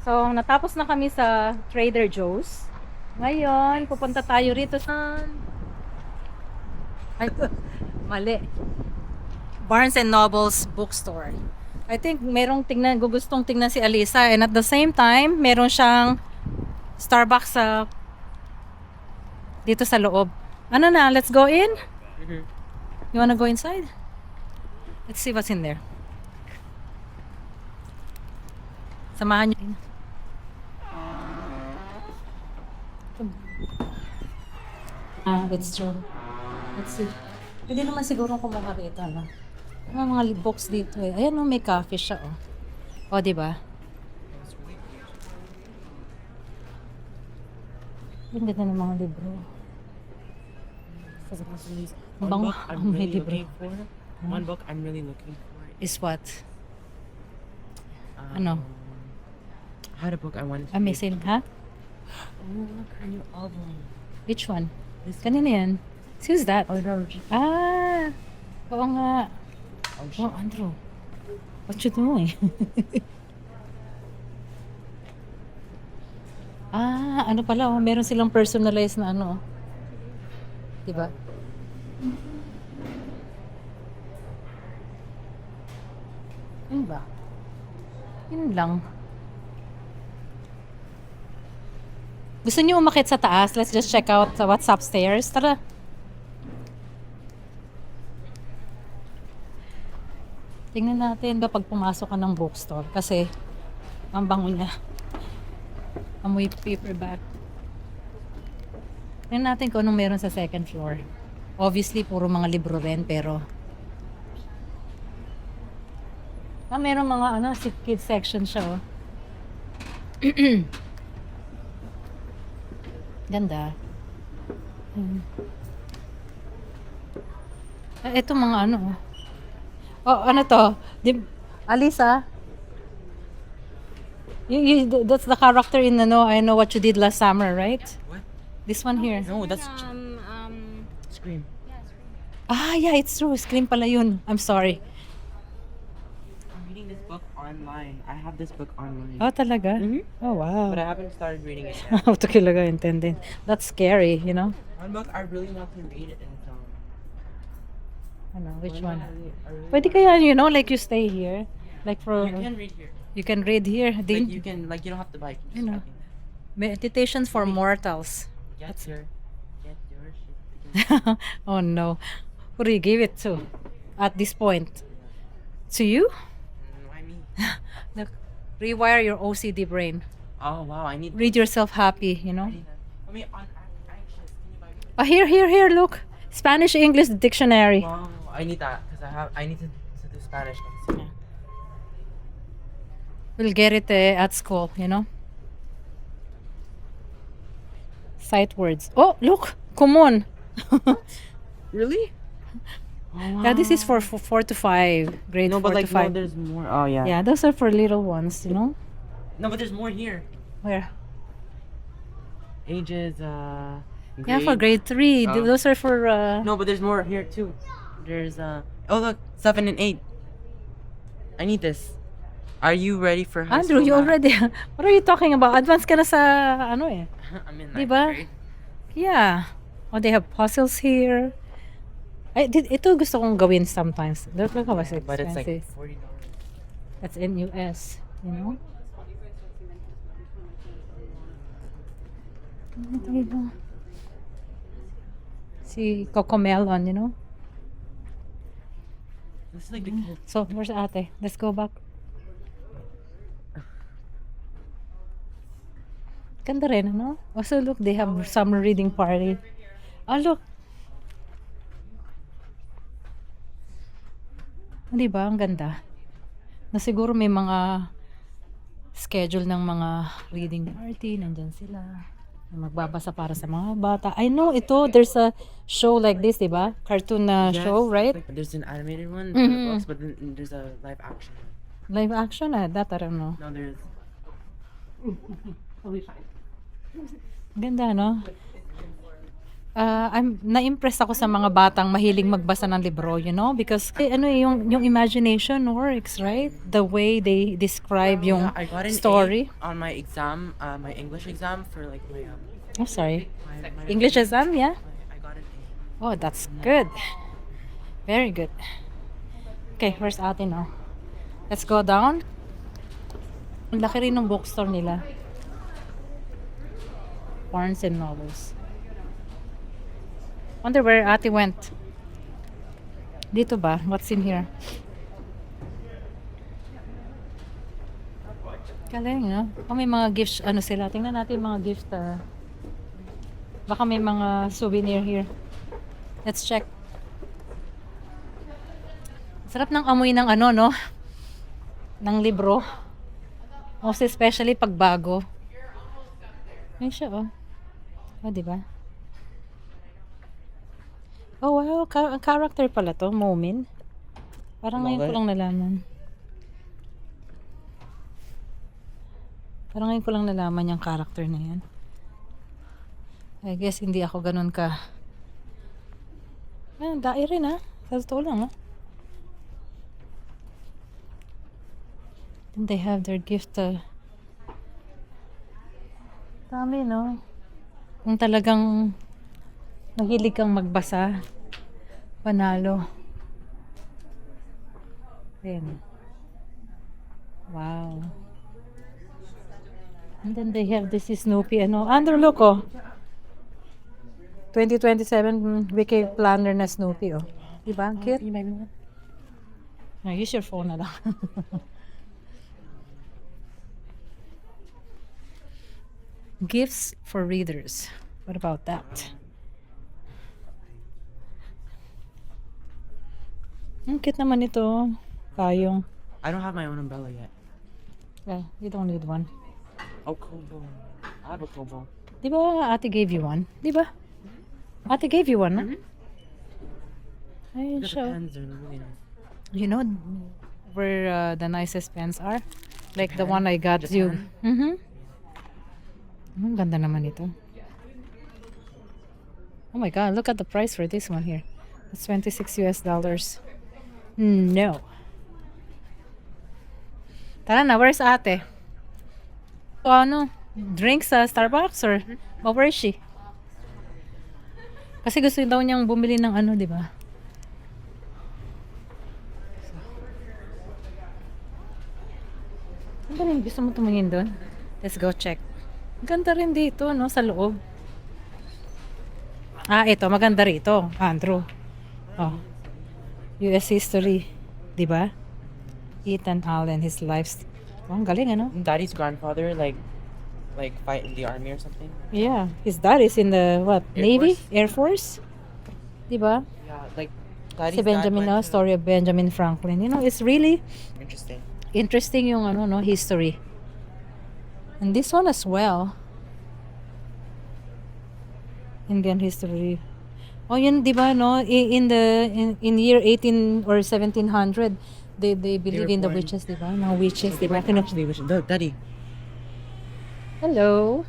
So, natapos na kami sa Trader Joe's. Ngayon, pupunta tayo rito sa... Ay, mali. Barnes and Noble's bookstore. I think merong gustong tingnan si Alisa, and at the same time, meron siyang Starbucks sa dito sa loob. Ano na, let's go in? You wanna go inside? Let's see what's in there. Samahan niyo. That's true. Let's see. Pwede naman siguro kumuha rito, no? May mga books dito eh. Ayan, no, may coffee siya, oh. O, di ba? Ang ganda ng mga libro. One book I'm may really libro. looking for. One book I'm really looking for Is what? Ano? I had a book I wanted to read. Amazing, ha? Oh, look, her new album. Which one? This Kanina yan. Who's that? Oh, no. Ah! Oo nga. Oh, Oh, Andrew. What you doing? Ano pala, oh, meron silang personalized na ano. Diba? Yun ba? Yun lang. Gusto niyo umakyat sa taas? Let's just check out what's upstairs. Tara. Tingnan natin ba pag pumasok ka ng bookstore. Kasi, ang bango niya. Amoy paperback. Tingnan natin kung anong meron sa second floor. Obviously, puro mga libro rin, pero... meron mga kids section siya, oh. Ganda. Ito mga ano. Oh, ano to? Alisa? That's the character in I Know What You Did Last Summer, right? What? This one here. No, that's Scream. Yeah, it's true. Scream pala yun. I'm sorry. I'm reading this book online. I have this book online. Oh, talaga? Mhm. Oh, wow. But I haven't started reading it yet. How to kill a guy intended. That's scary, you know? One book I really want to read it is Which I one? really Pwede kaya, like you stay here. Like for... You can read here. You can read here. Like you can, like you don't have to buy. You know. Meditations for mortals. Get your shit together. Oh no. Who do you give it to? At this point? To you? Why me? Look, rewire your OCD brain. Oh wow, I need. Read yourself happy, I need that. I mean, on anxious. Can you buy me? Oh, here, look. Spanish-English dictionary. Wow, I need that because I need to do Spanish. Yeah. We'll get it at school, Sight words. Oh, look. Come on. Really? Yeah, this is for 4 to 5. Grade No, 4 but like to 5. no, there's more. Oh yeah. Yeah, those are for little ones, No, but there's more here. Where? Ages. Yeah, for grade 3. Oh. Those are for... No, but there's more here too. There's Oh look, 7 and 8. I need this. Are you ready for high Andrew, school you math? already... What are you talking about? Advance ka na sa I'm in Diba? 9th grade. Yeah. Oh, they have puzzles here. Ito gusto kong gawin sometimes. Look how much But it's like expensive. $40. That's in US, Si Cocomelon, This is like the kids. So, where's ate? Let's go back. Ganda rin, Also, look, they have summer reading party. Oh, look. Di ba? Ang ganda. Na siguro may mga schedule ng mga reading party. Nandyan sila. Magbabasa para sa mga bata. I know, there's a show like this, di ba? Cartoon na Yes, show, right? like, there's an animated one for the Mhm. books, but then there's a live action one. Live action, that I don't know. No, there's. Ganda, no? I'm na-impress ako sa mga batang mahilig magbasa ng libro, you know, because ano yung imagination works, right? The way they describe yung Yeah, I got an story. A on my exam, my English exam for like my Oh, sorry. my English exam, yeah? I got an A. Oh, that's good. Very good. Okay, where's ate now? Let's go down. Ang laki rin ng bookstore nila. Barnes and Nobles. Wonder where ate went. Dito ba? What's in here? Galing, no? Oh, may mga gifts, ano sila. Tingnan natin yung mga gift. Baka may mga souvenir here. Let's check. Sarap ng amoy ng ano, no? Ng libro. Most especially pag bago. Ayun siya, oh. Oh, diba? Oh, wow. Character pala to. Moomin. Parang ngayon ko lang nalaman. Parang ngayon ko lang nalaman yung character na yan. I guess hindi ako ganun ka. Ayan, dai rin ha. Sa totoo lang, oh. And they have their gift. Dami, no? Kung talagang mahilig kang magbasa, panalo. Ayan. Wow. And then they have this Snoopy, ano. Andrew, look, oh. 2027 wiki planner na Snoopy, oh. Diba? Ang cute. You buy me one? No, use your phone na lang. Gifts for readers. What about that? Ang cute naman ito. Payong. I don't have my own umbrella yet. Yeah, you don't need one. Oh, Kobo. I have a Kobo. Di ba ate gave you one? Di ba? Ate gave you one, no? Ayun The siya. pens are really nice. You know where the nicest pens are? Like the one I got Japan? you. Mm-hmm. Ang ganda naman ito. Oh my god, look at the price for this one here. It's $26. No. Tara na, where's ate? So, ano? Drinks sa Starbucks or where is she? Kasi gusto daw niyang bumili ng ano, di ba? Ano ba rin? Gusto mo tumingin doon? Let's go check. Ganda rin dito, no? Sa loob. Ah, ito. Maganda rito. Andrew. Oh. US history. Di ba? Ethan Allen, his life. Oh, ang galing, ano? Daddy's grandfather, like fight in the army or something. Yeah. His dad is in the, what? Air Navy? Force. Air Force? Di ba? Yeah, like Daddy's Si Benjamin, dad no? went to- Story of Benjamin Franklin. You know, it's really Interesting. interesting yung ano, no? History. And this one as well. Indian history. Oh, yun, di ba, no? In year 18 or 1700, they believe were in the born. witches, di ba? Mga witches, di They ba? went actually, look, Daddy. Hello.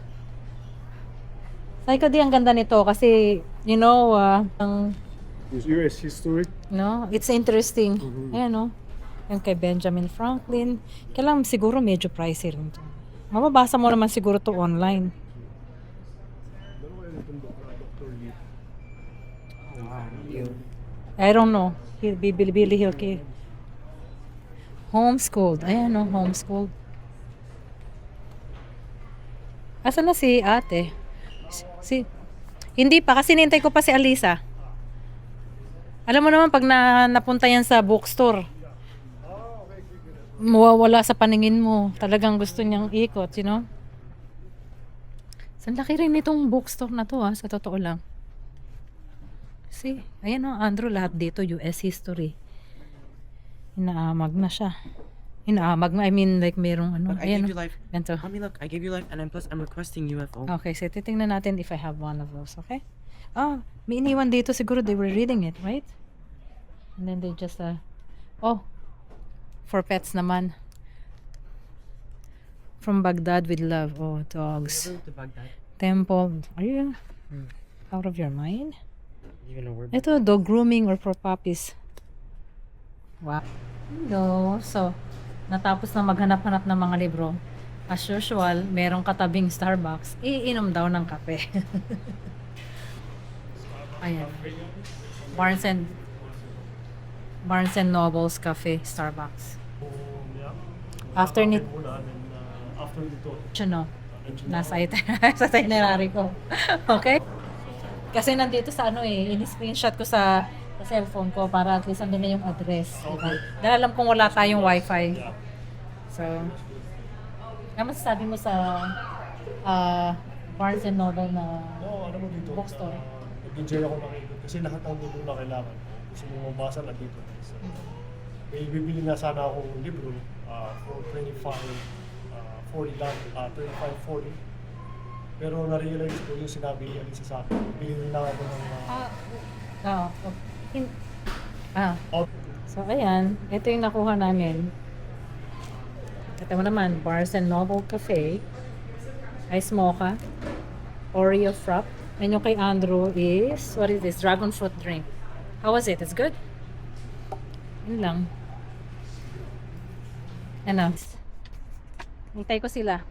Sabi ko di ang ganda nito kasi, you know, ang, Is US history? no, it's interesting. Ayan, no? Yung kay Benjamin Franklin. Kailangan siguro medyo pricey rin to. Mababasa mo naman siguro to online. Dalawa yun itong Dr. Lee. I don't know. Billy Hilke. Homeschooled. Ayan, no, homeschooled. Asan na si ate? Hindi pa, kasi nintay ko pa si Alisa. Alam mo naman, pag napunta yan sa bookstore, mawawala sa paningin mo. Talagang gusto niyang ikot, you know? San laki rin itong bookstore na to, sa totoo lang. See, ayan o, Andrew, lahat dito, US history. Inaamag na siya. Inaamag na, I mean, like, merong ano. Look, I Ayan, gave oh. you life. Ganito. Mommy, look, I gave you life, and I'm requesting UFO. Okay, so titingnan natin if I have one of those, okay? Ah, may iniwan dito siguro, they were reading it, right? And then they just, oh, for pets naman. From Baghdad with love. Oh, dogs. Never went to Baghdad. Temple. Ayun. Out of your mind? Even a word. Ito, dog grooming or for puppies. Wow. Hello. So, natapos na maghanap-hanap ng mga libro. As usual, merong katabing Starbucks. Iinom daw ng kape. Ayan. Barnes and Noble's Cafe, Starbucks. Yeah. After ni... Muna, and then, after dito, No, nasa sa itinerary ko. Okay? Kasi nandito sa ano ini-screenshot ko sa cellphone ko para at least andun na yung address. Diba? Dahil alam kong wala tayong wifi. So, ano masasabi mo sa Barnes and Noble na no, ano mo dito, bookstore? nag-enjoy ako nakikita kasi lahat ng libro na kailangan. Gusto mo mabasa na dito. So, may bibili nga sana akong libro for 25, 40 lang, 35, 40. Pero na-realize ko yung sinabi ni Alisa sa akin. Bili lang ako ng out. So, ayan. Ito yung nakuha namin. Ito mo naman, Barnes and Noble Cafe. Ice mocha. Oreo frap. And yung kay Andrew is, what is this? Dragon fruit drink. How was it? It's good? Yun lang. Ano? Hintay ko sila.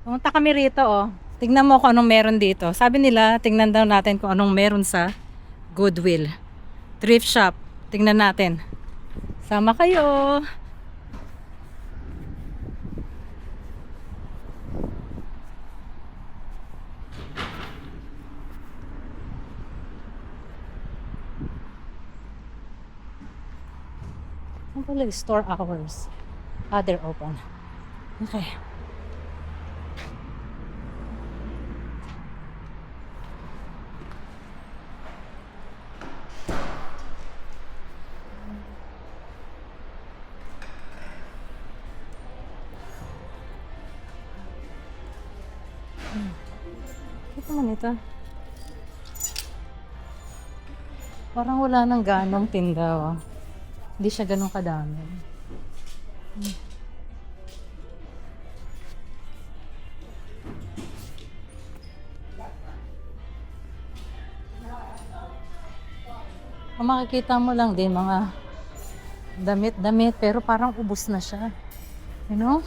Pumunta kami rito, oh. Tingnan mo kung anong meron dito. Sabi nila, tingnan daw natin kung anong meron sa Goodwill. Thrift shop. Tingnan natin. Sama kayo. Ang pala yung store hours. They're open. Okay. Ito man ito. Parang wala nang ganong tinda. Oh. Hindi siya ganong kadami. Kung makikita mo lang din mga damit-damit pero parang ubos na siya. You know?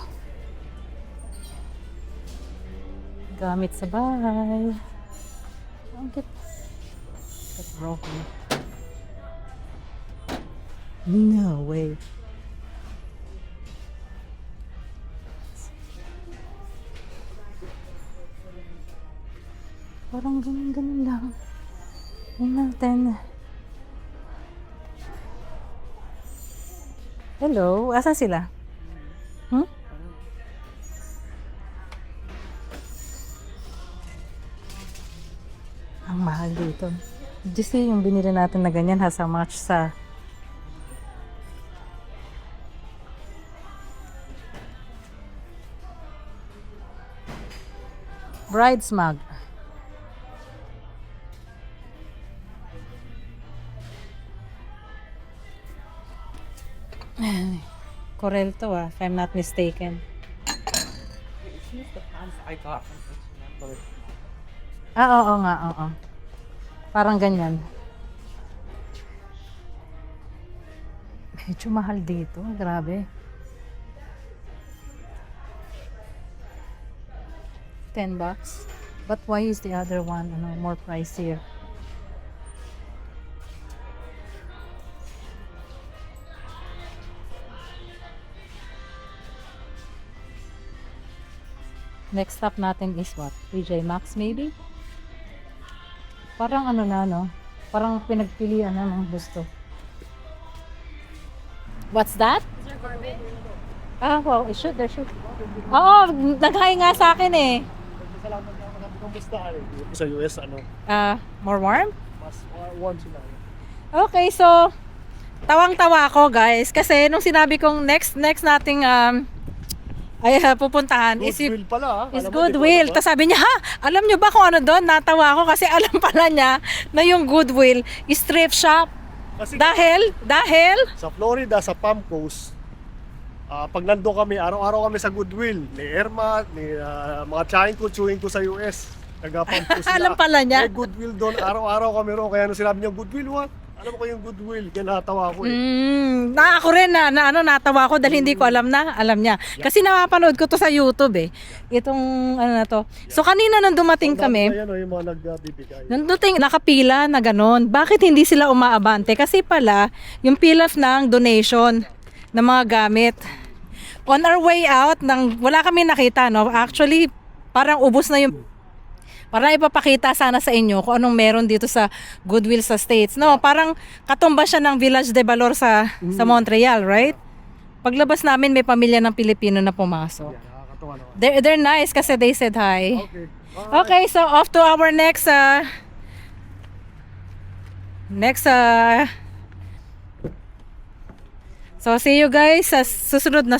Gamit sa bahay. Ang cute. It's broken. No way. Parang ganun-ganun lang. Tingnan natin. Hello? Asan sila? Hmm? Ang mahal dito. Did you see yung binili natin na ganyan has how much sa bride's mug. Corel to if I'm not mistaken. Isn't this the pants I got from H&M? Oo nga, oo. Parang ganyan. Medyo mahal dito, grabe. 10 bucks. But why is the other one more pricier? Next stop natin is what? TJ Maxx maybe? Parang Parang pinagpilian na ng gusto. What's that? Is there garbage? Well, there should. Oo, nag-hi nga sa akin eh. Salamat na ako ng basta. Sa US, More warm? mas warm sila. Okay, so tawang-tawa ako guys kasi nung sinabi kong next nating pupuntahan Goodwill pala. is Alam mo, Goodwill. di ba? Tapos sabi niya, ha? Alam niyo ba kung ano doon? Natawa ako kasi alam pala niya na yung Goodwill is thrift shop. Kasi Dahil sa Florida, sa Palm Coast, pag nandun kami, araw-araw kami sa Goodwill. Ni Irma, ni mga tsahin ko, chewing ko sa US. Nagapang po sila. Alam pala niya. May goodwill doon. Araw-araw kami roon. Kaya nung sinabi niya, goodwill what? Alam ko yung goodwill. Kaya natawa ko eh. Ako rin natawa ko dahil hindi ko alam niya. Kasi napapanood ko to sa YouTube eh. Itong ano na to. So kanina nung dumating kami, Ayan o, yung mga nagbibigay. nung dumating nakapila na ganon. Bakit hindi sila umaabante? Kasi pala, yung pila ng donation ng mga gamit. On our way out, wala kami nakita, no? Actually, parang ubos na yung para ipapakita sana sa inyo kung anong meron dito sa Goodwill sa States. No, parang katumba siya ng Village de Valor sa Montreal, right? Paglabas namin may pamilya ng Pilipino na pumasok. Nakakatawa naman. They're nice kasi they said hi. Okay. Okay, so off to our next so see you guys sa susunod na